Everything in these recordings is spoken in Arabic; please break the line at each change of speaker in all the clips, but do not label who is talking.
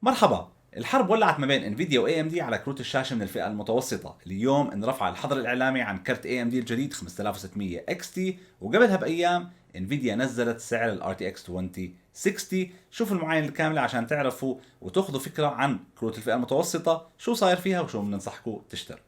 مرحبا. الحرب ولعت ما بين انفيديا واي ام دي على كروت الشاشه من الفئه المتوسطه. اليوم انرفع الحظر الاعلامي عن كرت اي ام دي الجديد 5600 اكس تي، وقبلها بايام انفيديا نزلت سعر الار تي اكس 2060. شوفوا المعاينه الكامله عشان تعرفوا وتاخذوا فكره عن كروت الفئه المتوسطه، شو صاير فيها وشو بننصحكم تشتروا.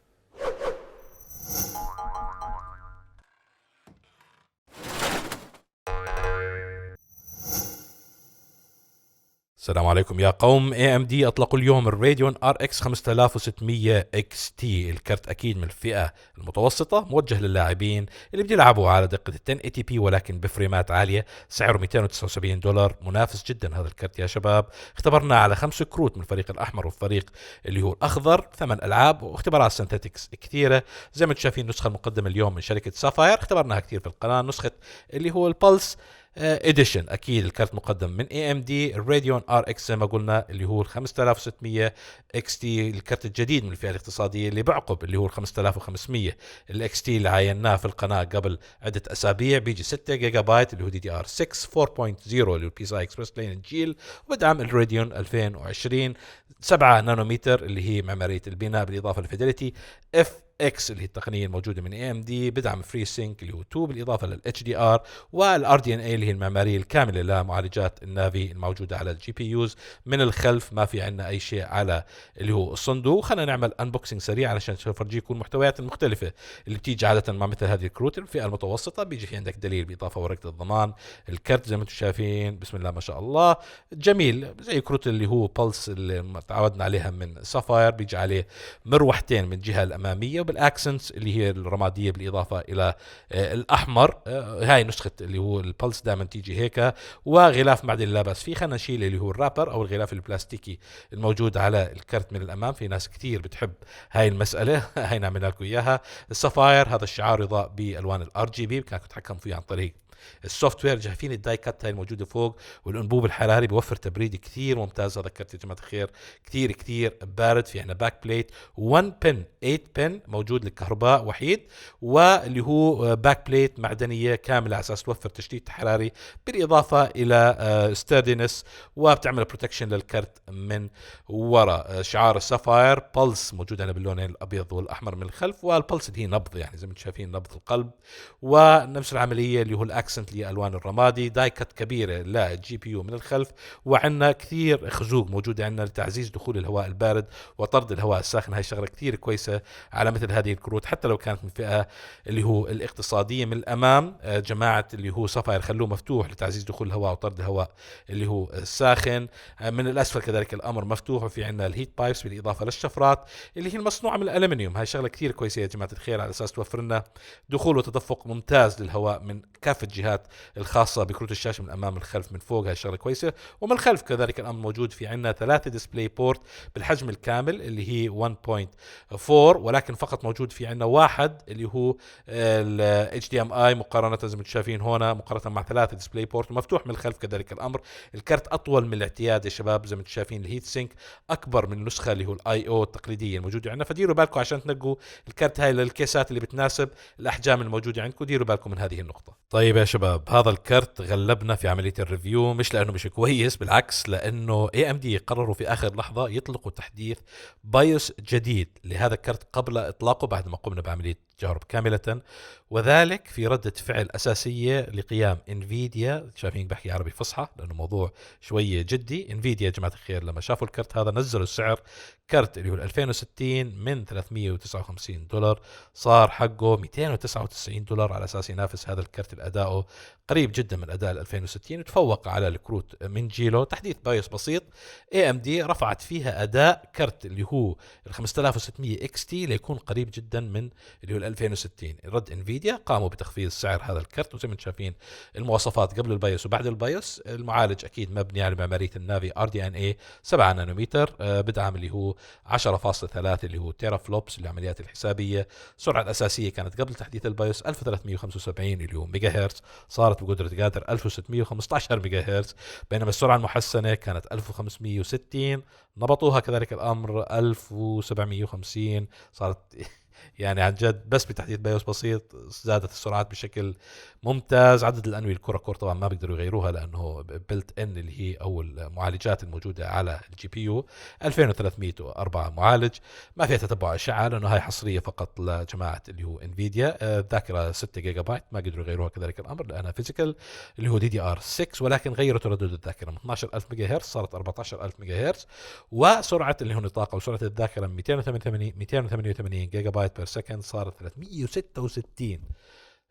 السلام عليكم يا قوم. AMD أطلقوا اليوم الراديون RX 5600 XT. الكرت أكيد من الفئة المتوسطة، موجه للاعبين اللي بيلعبوا على دقة 1080p ولكن بفريمات عالية. سعره $279. منافس جدا هذا الكرت يا شباب. اختبرنا على 5 كروت من الفريق الأحمر والفريق اللي هو الأخضر، 8 ألعاب واختبارات سينثيتكس كثيرة. زي ما انتم شايفين النسخة المقدمة اليوم من شركة سافاير، اختبرناها كثير في القناة. نسخة اللي هو البلس اديشن، اكيد الكارت مقدم من AMD الراديون RX زي ما قلنا اللي هو 5600 XT، الكارت الجديد من الفئة الاقتصادية اللي بعقب اللي هو 5500 الاكس تي اللي عايناه في القناة قبل عدة اسابيع. بيجي 6 جيجا بايت اللي هو DDR6 4.0 اللي هو PCI Express Lane الجيل، وبدعم الراديون 2020 7 نانومتر اللي هي معمارية البناء، بالاضافة للفيدلتي اكس اللي هي التقنيه الموجوده من AMD، بدعم فري سينك اللي هو 2 بالاضافه للاتش دي ار، والار دي ان اي اللي هي المعماريه الكامله لمعالجات النافي الموجوده على الجي بي يوز. من الخلف ما في عندنا اي شيء على اللي هو الصندوق. خلينا نعمل انبوكسنج سريع علشان نفرجيكم المحتويات المختلفه اللي بتيجي عاده مع مثل هذه الكروت الفئه المتوسطه. بيجي في عندك دليل باضافه ورقه الضمان. الكرت زي ما انتم شايفين بسم الله ما شاء الله جميل، زي كروت اللي هو بلس اللي تعودنا عليها من سافاير. بيجي عليه مروحتين من الجهه الاماميه بالاكسنتس اللي هي الرماديه بالاضافه الى الاحمر. هاي نسخه اللي هو البلس دائما تيجي هيك، وغلاف معدني لا باس فيه. خلينا نشيل اللي هو الرابر او الغلاف البلاستيكي الموجود على الكرت من الامام. في ناس كثير بتحب هاي المساله هاي نعمل لكم اياها. السفاير هذا الشعار يضاء بالوان الار جي بي، كان تتحكم فيه عن طريق السوفت وير. شايفين الداي كات هاي الموجوده فوق، والانبوب الحراري بيوفر تبريد كثير ممتاز. هذا الكرت يا جماعه الخير كثير كثير بارد. في عندنا باك بليت 1 بن 8 بن موجود للكهرباء وحيد، واللي هو باك بليت معدنيه كامله على اساس توفر تشتيت حراري بالاضافه الى ستيردينس، وبتعمل بروتكشن للكرت من وراء. شعار السفاير بلس موجود هنا باللونين الابيض والاحمر من الخلف، والبلس اللي هي نبض يعني زي ما انتم شايفين نبض القلب، ونفس العمليه اللي هو الاكسنت اللي الوان الرمادي. دايكت كبيره للجي بي يو من الخلف، وعندنا كثير خزوق موجوده عندنا لتعزيز دخول الهواء البارد وطرد الهواء الساخن. هاي شغله كثير كويسه على مثل هذه الكروت حتى لو كانت من فئه اللي هو الاقتصاديه. من الامام جماعه اللي هو صفاير خلوه مفتوح لتعزيز دخول الهواء وطرد الهواء اللي هو الساخن. من الاسفل كذلك الامر مفتوح، وفي عندنا الهيت بايبس بالاضافه للشفرات اللي هي المصنوعه من الالمنيوم. هاي شغله كثير كويسه يا جماعه الخير على اساس توفر لنا دخول وتدفق ممتاز للهواء من كافه جهات الخاصه بكروت الشاشه، من الامام من الخلف من فوق. هاي الشغله كويسه. ومن الخلف كذلك الامر موجود في عندنا 3 ديسبلاي بورت بالحجم الكامل اللي هي 1.4، ولكن فقط موجود في عندنا واحد اللي هو ال HDMI مقارنه زي ما انتم شايفين هنا مقارنه مع 3 ديسبلاي بورت، ومفتوح من الخلف كذلك الامر. الكرت اطول من الاعتياد يا شباب زي ما انتم شايفين. الهيت سينك اكبر من النسخه اللي هو الاي او التقليديه الموجوده عندنا، فديروا بالكم عشان تنقوا الكرت هاي للكيسات اللي بتناسب الاحجام الموجوده عندكم. ديروا بالكم من هذه النقطه. طيب يا شباب، هذا الكرت غلبنا في عمليه الريفيو، مش لانه مش كويس، بالعكس لانه AMD قرروا في اخر لحظه يطلقوا تحديث بايوس جديد لهذا الكرت قبل اطلاقه بعد ما قمنا بعمليه تجارب كامله، وذلك في ردة فعل أساسية لقيام انفيديا. شايفين بحكي عربي فصحى لأنه موضوع شوية جدي. انفيديا يا جماعة الخير لما شافوا الكرت هذا نزلوا السعر. كرت اللي هو 2060 من $359 صار حقه $299 على أساس ينافس هذا الكرت الأداء قريب جدا من أداء 2060، وتفوق على الكروت من جيله. تحديث بايوس بسيط AMD رفعت فيها أداء كرت اللي هو 5600 XT ليكون قريب جدا من اللي هو 2060. رد انفيديا قاموا بتخفيض سعر هذا الكرت، وزي ما انتم شايفين المواصفات قبل البايوس وبعد البايوس. المعالج اكيد مبني على معماريه النافي RDNA 7 نانومتر، بدعم اللي هو 10.3 اللي هو تيرا فلوبس للعمليات الحسابيه. السرعه الاساسيه كانت قبل تحديث البايوس 1375 اللي هو ميجا هرتز، صارت بقدره قادر 1615 ميجا هرتز، بينما السرعه المحسنه كانت 1560، نبطوها كذلك الامر 1750، صارت يعني عن جد بس بتحديث بايوس بسيط زادت السرعات بشكل ممتاز. عدد الأنوية الكور طبعا ما بيقدروا يغيروها لأنه بلت إن اللي هي أو المعالجات الموجودة على الجي بي يو 2304 معالج. ما فيها تتبع أشعة لأنه هاي حصرية فقط لجماعة اللي هو انفيديا. الذاكرة 6 جيجا بايت ما قدروا يغيروها كذلك الأمر لأنها فيزيكال اللي هو DDR6، ولكن غيروا تردد الذاكرة من 12000 ميجا هرتز صارت 14000 ميجا هرتز، وسرعة اللي هو نطاق وسرعة الذاكرة من 288 جيجا بايت بير سكند صارت 366.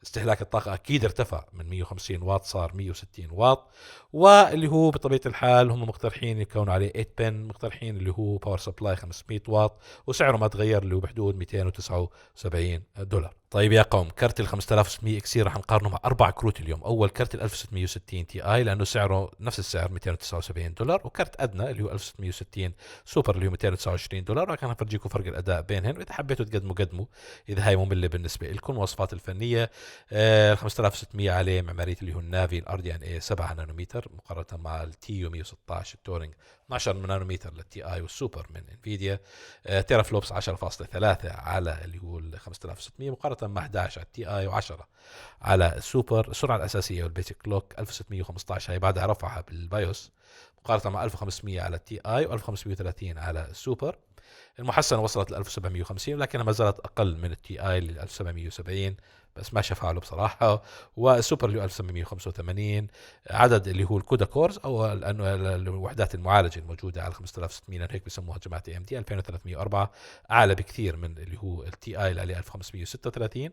استهلاك الطاقة أكيد ارتفع من 150 واط صار 160 واط. واللي هو بطبيعة الحال هم مقترحين يكونوا عليه 8 بن، مقترحين اللي هو باور سبلاي 500 واط، وسعره ما تغير اللي هو بحدود $279. طيب يا قوم، كرت ال 5600 اكسي راح نقارنه مع 4 كروت اليوم. اول كرت ال 1660 تي اي لانه سعره نفس السعر $279، وكرت ادنى اللي هو 1660 سوبر اللي هو $229. ولكن هفرجيكم فرق الاداء بينهم، اذا حبيتوا تقدموا اذا هاي ممله بالنسبه لكم. وصفات الفنيه ال 5600 عليه معماريه اللي هو النافي الارضيان اي 7 نانومتر مقارنه مع التيو 116 التورينج 12 نانومتر للتي اي والسوبر من انفيديا. تيرا فلوبس 10.3 على اللي هو ال 5600 مقارنه مع 11 على التي اي و10 على السوبر. السرعه الاساسيه والبيسك كلوك 1615 هي بعدها رفعها بالبايوس مقارنه مع 1500 على التي اي و1530 على السوبر. المحسنه وصلت ل 1750 لكنها ما زالت اقل من التي اي ل 1770 بس ما شفع له بصراحه. والسوبر اللي هو 1785. عدد اللي هو الكودا كورز او الوحدات المعالجه الموجوده على 5600 هيك بيسموها جماعه ام دي 2304، اعلى بكثير من اللي هو التي اي اللي عليه 1536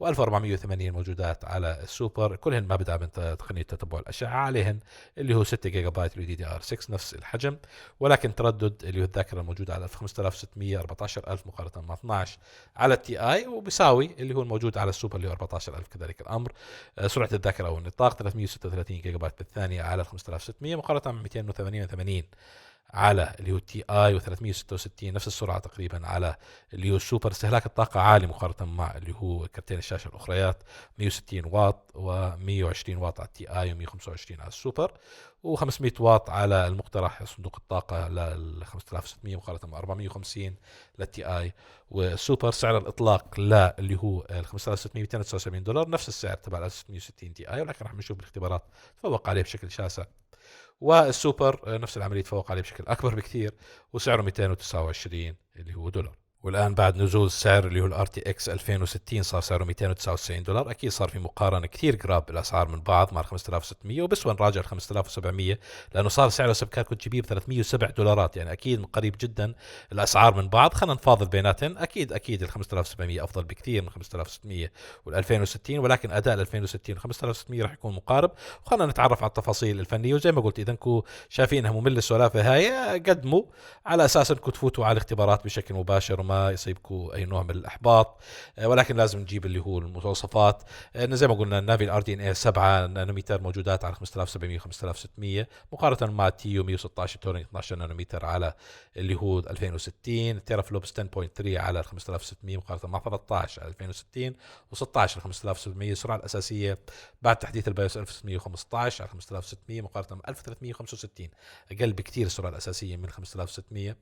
و1480 موجودات على السوبر. كلهن ما بدعم تقنيه تتبع الاشعه، عليهن اللي هو 6 جيجا بايت اللي دي ار 6 نفس الحجم، ولكن تردد اللي هو الذاكره الموجوده على 5600 14000 مقارنه مع 12 على التي اي، وبيساوي اللي هو الموجود على السوبر اللي هو 14000 كذلك الامر. سرعه الذاكره او النطاق 336 جيجا بايت بالثانيه على 5600 مقارنه مع 288 على اللي هو التي اي و366 نفس السرعه تقريبا على اللي هو السوبر. استهلاك الطاقه عالي مقارنه مع اللي هو كرتين الشاشه الاخريات 160 واط و120 واط على التي اي و125 على السوبر، و500 واط على المقترح صندوق الطاقه لل 5600 مقارنه مع 450 للتي اي والسوبر. سعر الاطلاق لا اللي هو ال 5600 $279 نفس السعر تبع 1660 تي اي، ولكن راح نشوف بالاختبارات تفوق عليه بشكل شاسع. والسوبر نفس العملية تفوق عليه بشكل أكبر بكثير وسعره 229 اللي هو دولار. والآن بعد نزول السعر اللي هو الار تي اكس 2060 صار سعره $299. أكيد صار في مقارنة كثير قراب بالأسعار من بعض مع 5600، وبسوى نراجع 5700 لأنه صار سعره سبكات كنت تجيبيه $307، يعني أكيد قريب جدا الأسعار من بعض. خلينا نفاضل بيناتهم. أكيد ال 5700 أفضل بكثير من 5600 وال 2060، ولكن أداء ال 2060 و 5600 راح يكون مقارب. وخلينا نتعرف على التفاصيل الفنية، وزي ما قلت إذا انكم شايفينها ممل السوالف هاي قدموا على أساس أنكم تفوتوا على الاختبارات بشكل مباشر ما يصيبكم اي نوع من الاحباط. ولكن لازم نجيب اللي هو المواصفات. زي ما قلنا النافي الار دي ان 7 نانومتر موجودات على 5700 و5600 مقارنه مع تيو 116 تورينج 12 نانومتر على اللي هو 2060. تيرا فلوبس 10.3 على 5600 مقارنه مع 13 على 2060 و16 على 5700. السرعه الاساسيه بعد تحديث البايوس 1615 على 5600 مقارنه مع 1365، اقل بكثير السرعه الاساسيه من 5600،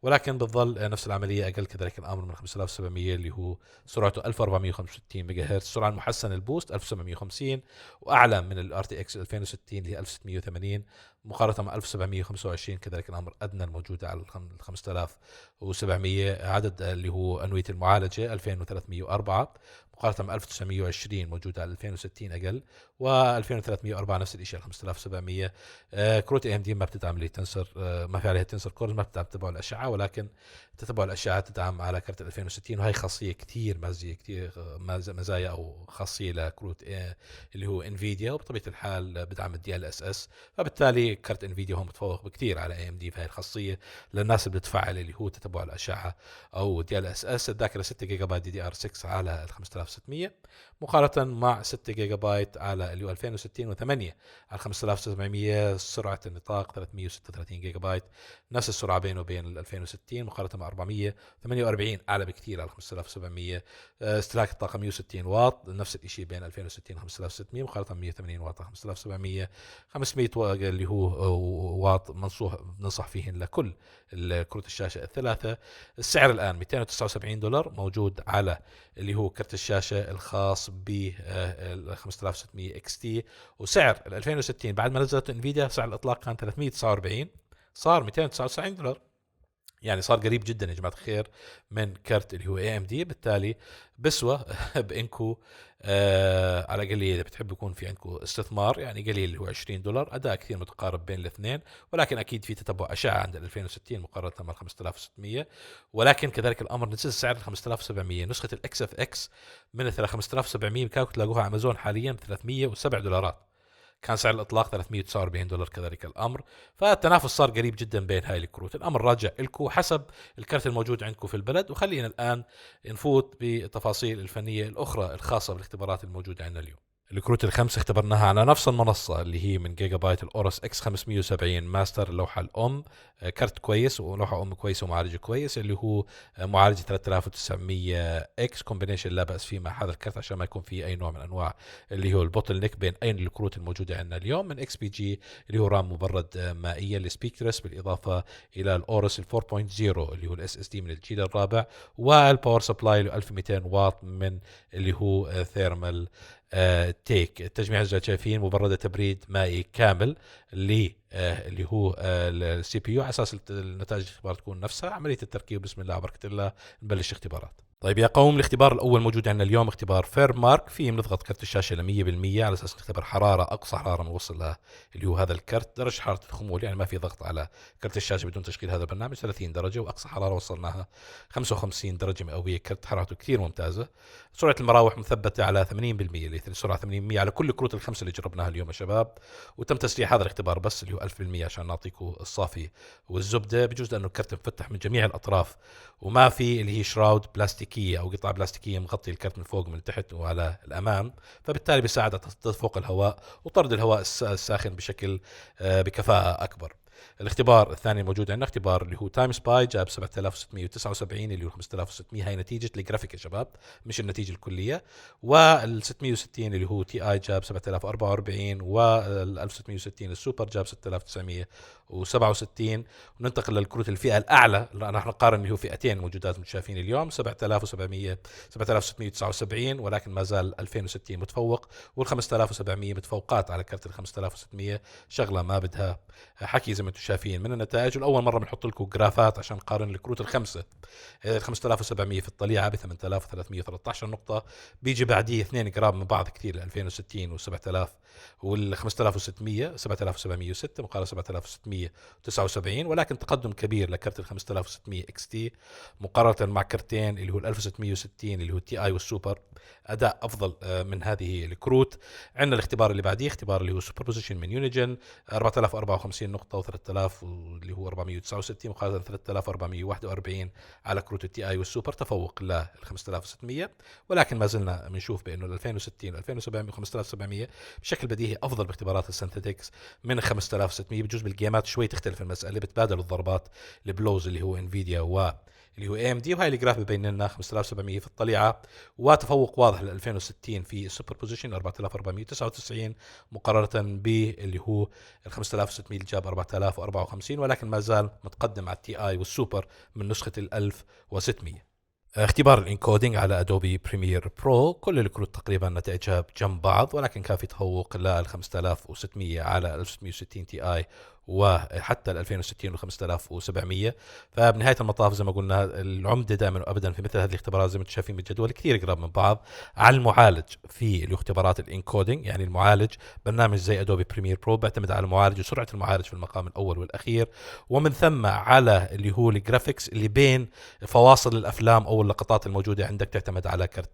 ولكن بتظل نفس العمليه اقل كذلك الامر من 5700 اللي هو سرعته 1465 ميجا هرتز. السرعه المحسنه البوست 1750 واعلى من الار تي اكس 2060 اللي هي 1680 مقارنه مع 1725 كذلك الامر ادنى الموجوده على 5700. عدد اللي هو انويه المعالجه 2304 مقارنه مع 1920 موجوده على 2060 اقل، و2304 نفس الشيء 5700. كروت ام دي ما بتدعم لي تنسر، ما في عليها تنسر كورز، ما بتدعم تتبع الاشعه، ولكن تتبع الاشعه تدعم على كرت 2060، وهي خاصيه كثير مزايا او خاصيه لكروت اللي هو انفيديا، وبطبيعه الحال بدعم الدي ال اس اس، فبالتالي كرت انفيديا هو متفوق بكثير على اي ام دي في هاي الخاصيه للناس اللي بتفعل اللي هو تتبع الاشعه او دي ال اس اس. الذاكره 6 جيجا بايت دي دي ار 6 على ال 5600 مقارنه مع 6 جيجا بايت على اللي هو 2060 و8 على 5700. سرعه النطاق 336 جيجا بايت نفس السرعه بينه وبين ال 2060 مقارنه مع 448 اعلى بكثير على 5700. استهلاك الطاقه 160 واط نفس الشيء بين 2060 و 5600 مقارنه 180 واط على 5700. 500 اللي هو واط ننصح فيهن لكل كروت الشاشة الثلاثة. السعر الآن $279 موجود على اللي هو كرت الشاشة الخاص ب 5600 XT، وسعر ال 2060 بعد ما نزلت انفيديا سعر الإطلاق كان 349 صار $299. يعني صار قريب جدا يا جماعة الخير من كرت اللي هو AMD. بالتالي بسوى بإنكو على قليل إذا بتحب يكون في عندكم استثمار، يعني قليل اللي هو $20. أداء كثير متقارب بين الاثنين، ولكن أكيد في تتبع أشعة عند 2060 مقارنة مع 5600. ولكن كذلك الأمر نزل سعر 5700. نسخة الإكس اف إكس من 5700 كانوا تلاقوها على أمازون حاليا $307. كان سعر الإطلاق $349 كذلك الأمر. فالتنافس صار قريب جدا بين هاي الكروت. الأمر راجع لكم حسب الكرت الموجود عندكم في البلد. وخلينا الآن نفوت بالتفاصيل الفنية الأخرى الخاصة بالاختبارات الموجودة عندنا اليوم. الكروت الخمس اختبرناها على نفس المنصة اللي هي من جيجا بايت الأورس اكس 570 ماستر، اللوحة الأم كرت كويس ولوحة أم كويسة ومعالج كويس اللي هو معالج 3900 اكس كومبينيشن لا بأس فيه مع هذا الكرت عشان ما يكون فيه أي نوع من أنواع اللي هو البوتل نيك بين أي الكروت الموجودة عندنا اليوم. من اكس بي جي اللي هو رام مبرد مائيا لسبيكرس، بالإضافة إلى الأورس 4.0 اللي هو الاس اس دي من الجيل الرابع، والباور سبلاي 1200 واط من اللي هو ثيرمال تيك. التجميع زي شايفين مبردة تبريد مائي كامل اللي هو السي بي يو على اساس النتائج الاختبار تكون نفسها. عملية التركيب بسم الله وبركة الله نبلش اختبارات. طيب يا قوم، الاختبار الأول موجود عندنا اليوم اختبار فير مارك. فيه بنضغط كرت الشاشة 100% على أساس نختبر حرارة، أقصى حرارة بنوصل لها اللي هو هذا الكرت. درجة حرارة الخمول يعني ما في ضغط على كرت الشاشة بدون تشغيل هذا البرنامج 30 درجة، وأقصى حرارة وصلناها 55 درجة مئوية. كرت حرارته كثير ممتازة. سرعة المراوح مثبتة على 80%، اللي سرعة 80% على كل الكروت الخمسة اللي جربناها اليوم يا شباب. وتم تسريع هذا الاختبار بس اللي هو 1000% عشان نعطيكم الصافي والزبدة. بجوز لأنه الكرت مفتح من جميع الأطراف وما في اللي هي شراود بلاستيكية أو قطعة بلاستيكية مغطي الكرت من فوق ومن تحت وعلى الأمام، فبالتالي بيساعد على تدفق الهواء وطرد الهواء الساخن بشكل بكفاءة أكبر. الاختبار الثاني الموجود عندنا اختبار اللي هو تايم سباي، جاب 7679 اللي هو 5600. هاي نتيجة الجرافيك يا شباب مش النتيجة الكلية. وال 660 اللي هو تي اي جاب 7044، وال 1660 السوبر جاب 6967. وننتقل للكروت الفئة الأعلى، راح نقارن اللي هو فئتين موجودات متشافين اليوم 7679 ولكن ما زال 2060 متفوق، وال 5700 متفوقات على كرت ال 5600. شغلة ما بدها حكي زي ما انتم شايفين من النتائج. والاول مره بنحط لكم جرافات عشان نقارن الكروت الخمسه. ال 5700 في الطليعه ب 8313 نقطه، بيجي بعديه اثنين قراب من بعض كثير 2060 و7000، وال 5600 7706 مقارنه 7679، ولكن تقدم كبير لكرت ال 5600 اكس تي مقارنه مع كرتين اللي هو ال 1660 اللي هو التي اي والسوبر. اداء افضل من هذه الكروت. عندنا الاختبار اللي بعديه اختبار اللي هو سوبر بوزيشن من يونيجن 4054 نقطه و3000 اللي هو 469 مقارنه 3441 على كروت التي اي والسوبر. تفوق لل 5600، ولكن ما زلنا بنشوف بانه ال 2060 و 2700 و 5700 بشكل بديهي افضل باختبارات السنتيتكس من 5600. بجوز بالجيمات شوي تختلف المساله، بتبادل الضربات البلوز اللي هو انفيديا اللي هو AMD، وهاي الجراف بين لنا 5700 في الطليعه وتفوق واضح ل 2060 في السوبر بوزيشن 4499 مقارنه باللي هو ال 5600 اللي جاب 4054، ولكن ما زال متقدم على التي اي والسوبر من نسخه ال 1600. اختبار الانكودينج على ادوبي بريمير برو، كل الكروت تقريبا نتائجها جنب بعض، ولكن كان في تفوق لل 5600 على 1660 تي اي وحتى ال 2060 و 5700. فبنهايه المطاف زي ما قلنا العمده دائما وابدا في مثل هذه الاختبارات زي ما انتم شايفين بالجدول كثير قراب من بعض على المعالج في الاختبارات الانكودينج. يعني المعالج برنامج زي ادوبي بريمير برو بيعتمد على المعالج وسرعه المعالج في المقام الاول والاخير، ومن ثم على اللي هو الجرافيكس اللي بين فواصل الافلام او اللقطات الموجوده عندك تعتمد على كرت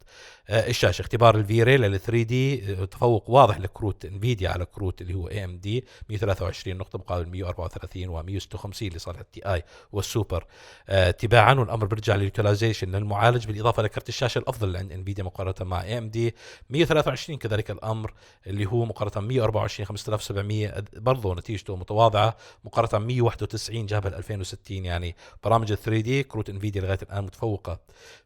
الشاشه. اختبار الفيري لل 3 دي تفوق واضح لكروت انفيديا على كروت اللي هو AMD 123 نقطه مقابل مقابل 134 و156 لصالح التي اي والسوبر تباعا. والامر بيرجع لليوتيلايزيشن للمعالج بالاضافه لكرت الشاشه الافضل اللي عند انفيديا مقارنه مع اي ام دي 123 كذلك الامر اللي هو مقارنه 124 5700 برضه نتيجته متواضعه مقارنه 191 جابها 2060. يعني برامج ال 3 دي كروت انفيديا لغايه الان متفوقه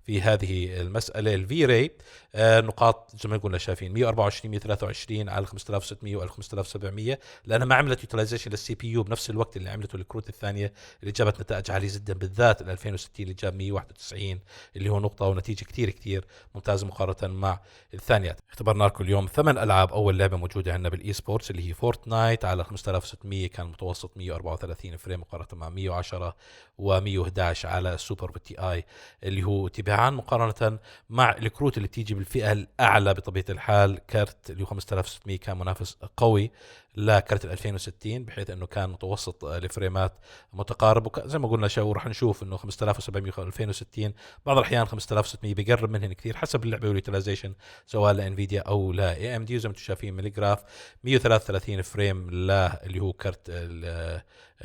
في هذه المساله. الفي راي نقاط زي ما قلنا شايفين 124 123 على 5600 و 5700 لانها ما عملت يوتيلايزيشن للسي بي يو بنفس الوقت اللي عملته الكروت الثانيه اللي جابت نتائج عاليه جدا، بالذات ال 2060 اللي جاب 191 اللي هو نقطه ونتيجه كثير كثير ممتازه مقارنه مع الثانيات. اختبرنا لكم اليوم 8 العاب. اول لعبه موجوده عندنا بالاي سبورتس اللي هي فورتنايت على 5600 كان متوسط 134 فريم مقارنه مع 110 و111 على السوبر بالتي اي اللي هو تباعا مقارنه مع الكروت اللي تيجي بالفئه الاعلى بطبيعه الحال. كرت اللي هو 5600 كان منافس قوي لكرت ال 2060 بحيث انه كان متوسط الفريمات متقارب، وزي ما قلنا ورح نشوف انه 5700 و 2060 بعض الاحيان 5600 بيقرب منهن كثير حسب اللعبه واليوتيلايزيشن سواء لانفيديا او لا اي ام دي. وزي ما انتم شايفين من الجراف 133 فريم اللي هو كرت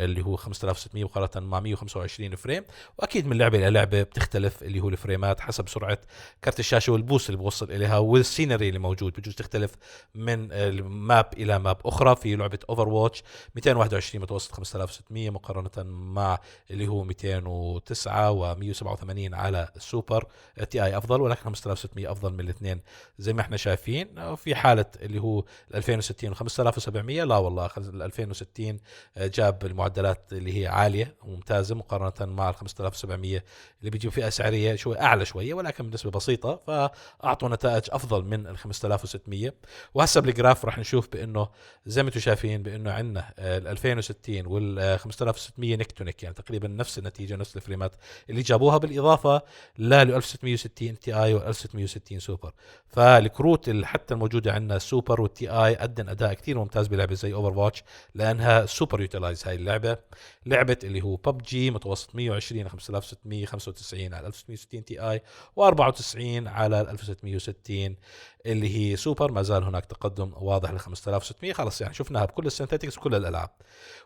اللي هو 5600 مقارنه مع 125 فريم. واكيد من لعبه الى لعبه بتختلف اللي هو الفريمات حسب سرعه كرت الشاشه والبوس اللي بوصل اليها والسينري اللي موجود بجوز تختلف من ماب الى ماب اخرى. في لعبه اوفر واتش 221 متوسط 5600 مقارنه مع اللي هو 209 و187 على السوبر تي اي افضل، ولكن 5600 افضل من الاثنين زي ما احنا شايفين. في حاله اللي هو 2060 و5700 لا والله ال 2060 جاب المعدلات اللي هي عاليه وممتازه مقارنه مع ال 5700 اللي بيجيب فئه سعريه شوي اعلى شويه ولكن بنسبه بسيطه، فاعطوا نتائج افضل من ال 5600. وهسه بالجراف راح نشوف بانه زي ما انتم شايفين بانه عندنا ال 2060 وال 5600 نك تو نك، يعني تقريبا نفس النتيجه نفس الفريمات اللي جابوها بالاضافه ل 1660 تي اي و 1660 سوبر. فالكروت حتى الموجوده عندنا السوبر والتي اي قدم اداء كثير ممتاز بلعبه زي اوفر واتش لانها سوبر يوتيلايز. هاي اللعبه لعبه اللي هو ببجي متوسط 120 5695 على 1660 تي اي و94 على 1660 اللي هي سوبر. ما زال هناك تقدم واضح ل 5600 خلص يعني شفناها بكل السينثيتكس كل الالعاب،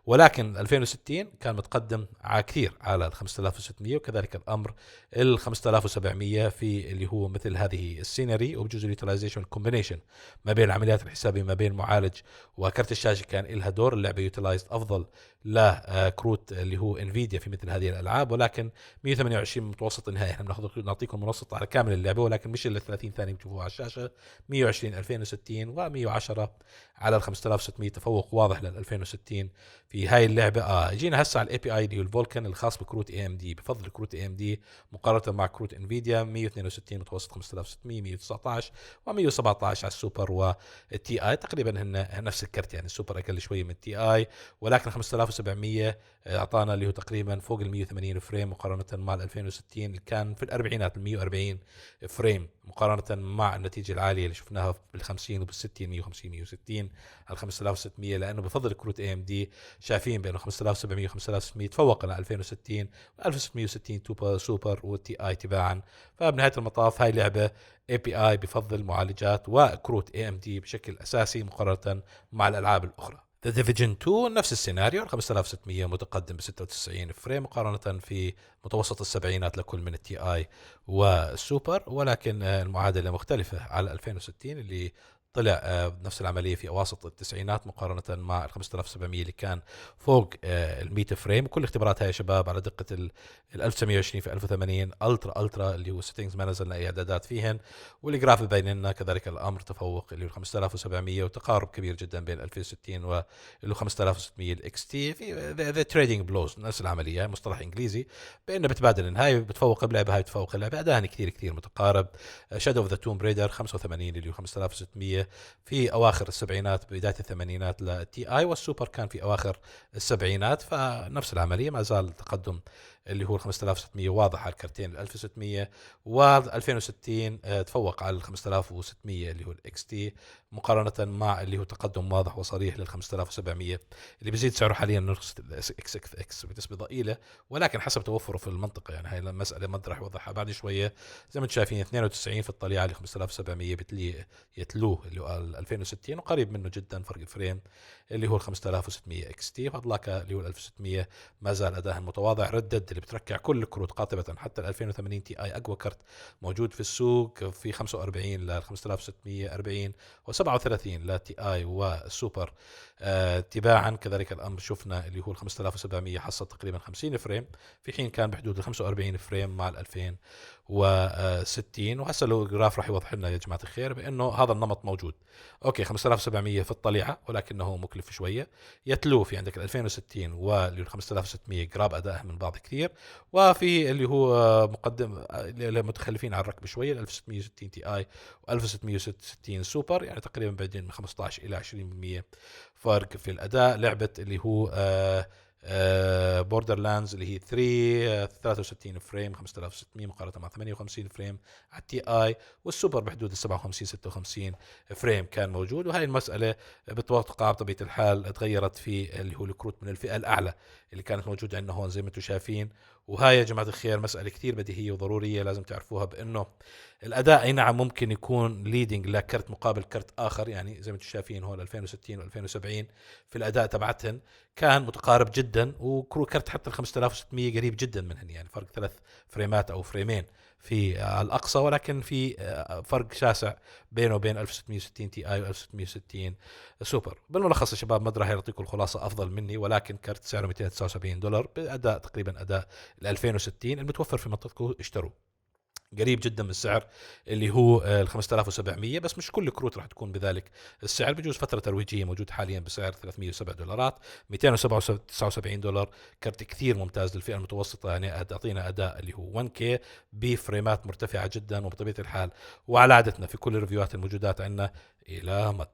ولكن 2060 كان متقدم كثير على ال 5600 وكذلك الامر ال 5700 في اللي هو مثل هذه السينري وبجوز اليوتيلايزيشن كومبينيشن ما بين العمليات الحسابيه ما بين المعالج وكرت الشاشه كان لها دور. اللعبه يوتيلايزد افضل لكروت اللي هو انفيديا في مثل هذه الالعاب، ولكن 128 متوسط النهائي. احنا نعطيكم منصه على كامل اللعبه ولكن مش الا 30 ثانيه بتشوفوها على الشاشه. 120 2060 و110 على ال 5600 تفوق واضح لل 2060 في هاي اللعبه. جينا هسه على الاي بي اي اللي هو الفولكن الخاص بكروت اي ام دي. بفضل كروت اي ام دي مقارنه مع كروت انفيديا 162 متوسط 5600 119 و117 على السوبر والتي اي تقريبا هن نفس الكرت، يعني السوبر اقل شويه من التي اي ولكن 5700 اعطانا اللي هو تقريبا فوق ال 180 فريم مقارنه مع ال 2060 اللي كان في الاربعينات ال 140 فريم مقارنه مع النتيجه العاليه اللي شفناها بال 50 وبال 60 150 160 على 5600 لانه بفضل كروت اي ام دي شايفين بانه 5700 و 5600 تفوق على 2060 و 1660 سوبر والتي اي تباعا. فبنهايه المطاف هاي لعبه اي بي اي بفضل معالجات وكروت اي ام دي بشكل اساسي مقارنه مع الالعاب الاخرى. The Division 2 نفس السيناريو 5600 متقدم ب 96 فريم مقارنة في متوسط السبعينات لكل من التي اي والسوبر، ولكن المعادلة مختلفة على 2060 اللي طلع بنفس العملية في أواسط التسعينات مقارنة مع 5700 اللي كان فوق 100 فريم. كل اختبارات هاي يا شباب على دقة 1920 في 1080 ألترا اللي هو سيتنجز ما نزلنا أي إعدادات فيهن، والجراف بين لنا كذلك الأمر تفوق اللي هو 5700 وتقارب كبير جدا بين 2060 واللي 5600 الإكس تي في ذا تريدينج بلوز نفس العملية مصطلح إنجليزي بأنه بتبادل إن هاي بتفوق بلعبة هاي بتفوق اللعبة أداء كثير متقارب. شادو اوف ذا توم بريدر 85 اللي هو 5600 في أواخر السبعينات بداية الثمانينات للتي آي، والسوبر كان في أواخر السبعينات، فنفس العملية ما زال تقدم اللي هو 5600 واضح على الكرتين 1600، وال 2060 تفوق على 5600 اللي هو الاكس تي، مقارنة مع اللي هو تقدم واضح وصريح لل 5700 اللي بيزيد سعره حاليا نسخة الاكس اكس اكس بنسبة ضئيلة، ولكن حسب توفره في المنطقة. يعني هاي المسألة ما راح يوضحها بعد شوية. زي ما انتم شايفين 92 في الطليعة ل 5700 يتلوه اللي هو 2060، وقريب منه جدا فرق فريم اللي هو 5600 اكس تي. فضلك اللي هو 1600 ما زال اداء متواضع، ردد اللي بتركع كل الكروت قاطبة، حتى ال 2080 تي اي اقوى كرت موجود في السوق، في 45 لل 5640 و37 للتي اي والسوبر تباعا. كذلك الامر شفنا اللي هو ال 5700 حصل تقريبا 50 فريم، في حين كان بحدود ال 45 فريم مع ال 2060. وهسه لو الجراف راح يوضح لنا يا جماعه الخير بانه هذا النمط موجود. اوكي 5700 في الطليعه ولكنه مكلف شويه، يتلو في عندك ال 2060 واللي 5600 قراب اداء من بعض كثير، وفي اللي هو مقدم المتخلفين على الركب شويه ال 1660 تي اي و 1660 سوبر، يعني تقريبا بعدين من 15 الى 20% فرق في الاداء. لعبه اللي هو بوردر لاندز اللي هي 63 فريم 5600 مقارنه مع 58 فريم على التي اي، والسوبر بحدود ال 57 56 فريم كان موجود. وهي المساله بتوقع بطبيعه الحال تغيرت في اللي هو الكروت من الفئه الاعلى اللي كانت موجوده عندنا هون زي ما انتم شايفين. وهاي يا جماعه الخير مساله كثير بديهيه وضروريه لازم تعرفوها، بانه الاداء اي نعم ممكن يكون ليدنج لكرت مقابل كرت اخر. يعني زي ما انتم شايفين هون 2060 و2070 في الاداء تبعتهن كان متقارب جدا، وكرو كرت حتى ال 5600 قريب جدا منهن، يعني فرق 3 فريمات او فريمين في الاقصى، ولكن في فرق شاسع بينه وبين 1660 تي اي و 1660 سوبر. بالملخص يا شباب، ما راح يعطيكم الخلاصه افضل مني، ولكن كرت سعره $279 باداء تقريبا اداء ال 2060 المتوفر في منطقتكم اشتروه. قريب جدا من السعر اللي هو ال 5700، بس مش كل الكروت راح تكون بذلك السعر. بجوز فتره ترويجيه موجود حاليا بسعر $307 $279 كرت كثير ممتاز للفئه المتوسطه، يعني تعطينا اداء اللي هو 1K بفريمات مرتفعه جدا. وبطبيعه الحال وعلى عادتنا في كل الريفيوهات الموجودات عندنا الى مد.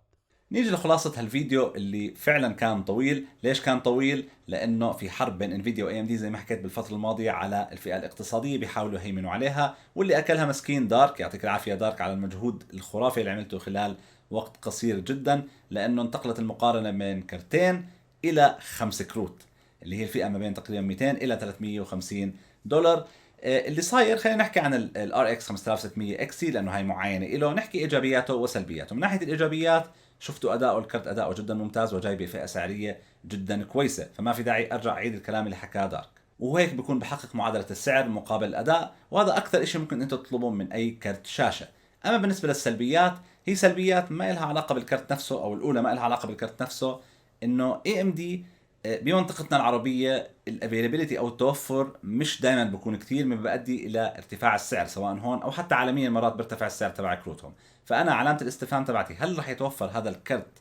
نيجي لخلاصة هالفيديو اللي فعلا كان طويل. ليش كان طويل؟ لأنه في حرب بين انفيديا واي ام دي زي ما حكيت بالفترة الماضية على الفئة الاقتصادية، بيحاولوا يهيمنوا عليها، واللي أكلها مسكين دارك. يعطيك العافية دارك على المجهود الخرافي اللي عملته خلال وقت قصير جدا، لأنه انتقلت المقارنة من كرتين إلى 5 كروت اللي هي الفئة ما بين تقريبا 200 إلى $350. اللي صاير، خلينا نحكي عن الار اكس 5600 اكس تي لانه هاي معاينه له، نحكي ايجابياته وسلبياته. من ناحيه الايجابيات شفتوا اداؤه، الكرت اداؤه جدا ممتاز وجاي بفئه سعريه جدا كويسه، فما في داعي ارجع اعيد الكلام اللي حكاه دارك. وهيك بكون بحقق معادله السعر مقابل الاداء، وهذا اكثر شيء ممكن انتم تطلبوه من اي كرت شاشه. اما بالنسبه للسلبيات، هي سلبيات ما لها علاقه بالكرت نفسه، او الاولى ما لها علاقه بالكرت نفسه، انه اي ام دي بمنطقتنا العربيه الافيلابيلتي او التوفر مش دائما بكون كثير، مما بيؤدي الى ارتفاع السعر سواء هون او حتى عالميا. مرات بيرتفع السعر تبع كروتهم. فانا علامه الاستفهام تبعتي، هل رح يتوفر هذا الكرت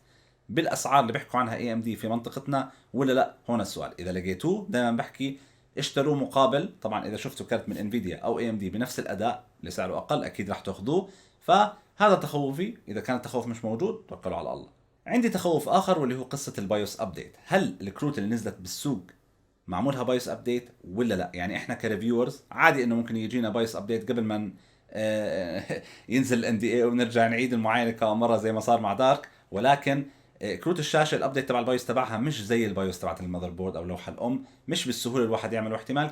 بالاسعار اللي بيحكوا عنها اي ام دي في منطقتنا ولا لا؟ هون السؤال. اذا لقيتوه دائما بحكي اشتروه مقابل. طبعا اذا شفتوا كرت من انفيديا او اي ام دي بنفس الاداء لسعره اقل اكيد رح تاخذوه. فهذا تخوفي. اذا كان التخوف مش موجود توكلوا على الله. عندي تخوف اخر واللي هو قصه البايوس ابديت. هل الكروت اللي نزلت بالسوق معمولها بايوس ابديت ولا لا؟ يعني احنا كريفيورز عادي انه ممكن يجينا بايوس ابديت قبل ما ينزل الان دي اي ونرجع نعيد المعاينه كم مره زي ما صار مع دارك. ولكن كروت الشاشه الابديت تبع البايوس تبعها مش زي البايوس تبعت المذر بورد او لوحه الام، مش بالسهوله الواحد يعمله. احتمال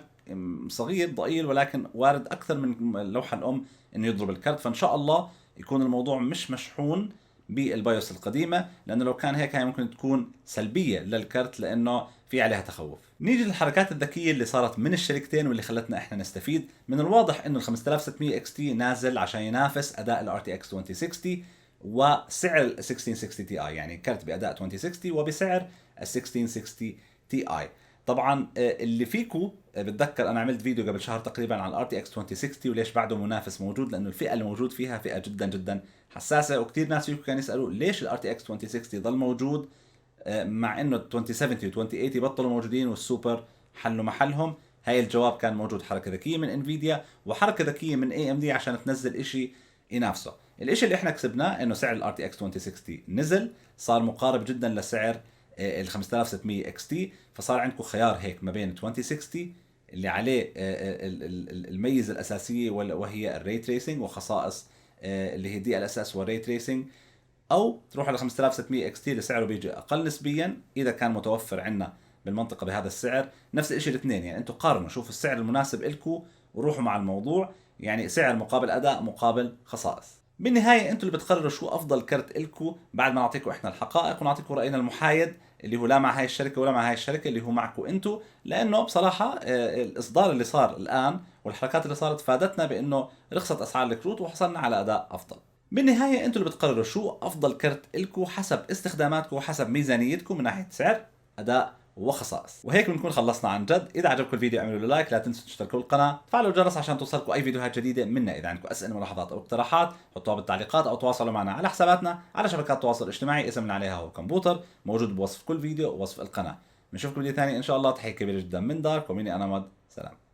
صغير ضئيل ولكن وارد اكثر من اللوحه الام انه يضرب الكرت. فان شاء الله يكون الموضوع مش مشحون بالبايوس القديمه، لانه لو كان هيك هي ممكن تكون سلبيه للكرت لانه في عليها تخوف. نيجي للحركات الذكيه اللي صارت من الشركتين واللي خلتنا احنا نستفيد. من الواضح انه ال 5600 اكس تي نازل عشان ينافس اداء الار تي اكس 2060 وسعر ال 1660 تي اي، يعني كرت باداء 2060 وبسعر ال 1660 تي اي. طبعا اللي فيكو بتذكر انا عملت فيديو قبل شهر تقريبا عن الار تي اكس 2060 وليش بعده منافس موجود، لانه الفئه اللي موجود فيها فئه جدا جدا حساسه. وكثير ناس فيكم كانوا يسالوا ليش الار تي اكس 2060 ضل موجود مع انه 2070 و 2080 بطلوا موجودين والسوبر حلوا محلهم. هاي الجواب كان موجود حركه ذكيه من انفيديا وحركه ذكيه من اي ام دي عشان تنزل اشي ينافسه. الاشي اللي احنا كسبناه انه سعر الار تي اكس 2060 نزل، صار مقارب جدا لسعر ال 5600 اكس تي. فصار عندكم خيار هيك ما بين 2060 اللي عليه الميزه الاساسيه وهي الري تريسنج وخصائص اللي هي دي ال اس اس والري تريسنج، او تروح على 5600 اكس تي اللي سعره بيجي اقل نسبيا اذا كان متوفر عندنا بالمنطقه بهذا السعر. نفس الشيء الاثنين، يعني انتم قارنوا شوفوا السعر المناسب لكم وروحوا مع الموضوع، يعني سعر مقابل اداء مقابل خصائص. بالنهايه انتم اللي بتقرروا شو افضل كرت لكم بعد ما نعطيكم احنا الحقائق ونعطيكم راينا المحايد اللي هو لا مع هاي الشركه ولا مع هاي الشركه، اللي هو معكم انتم. لانه بصراحه الاصدار اللي صار الان والحركات اللي صارت فادتنا بانه رخصت اسعار الكروت وحصلنا على اداء افضل. بالنهايه انتم اللي بتقرروا شو افضل كرت لكم حسب استخداماتكم وحسب ميزانيتكم من ناحيه سعر اداء وخصائص. وهيك بنكون خلصنا عن جد. اذا عجبكم الفيديو اعملوا له لايك، لا تنسوا تشتركوا بالقناه، تفعلوا الجرس عشان توصلكم اي فيديوهات جديده منا. اذا عندكم اسئله ملاحظات او اقتراحات حطوها بالتعليقات او تواصلوا معنا على حساباتنا على شبكات التواصل الاجتماعي، اسمنا عليها هو كمبوطر، موجود بوصف كل فيديو ووصف القناه. بنشوفكم فيديو ثاني ان شاء الله. تحيه كبيره جدا من دارك، ومني انا مد. سلام.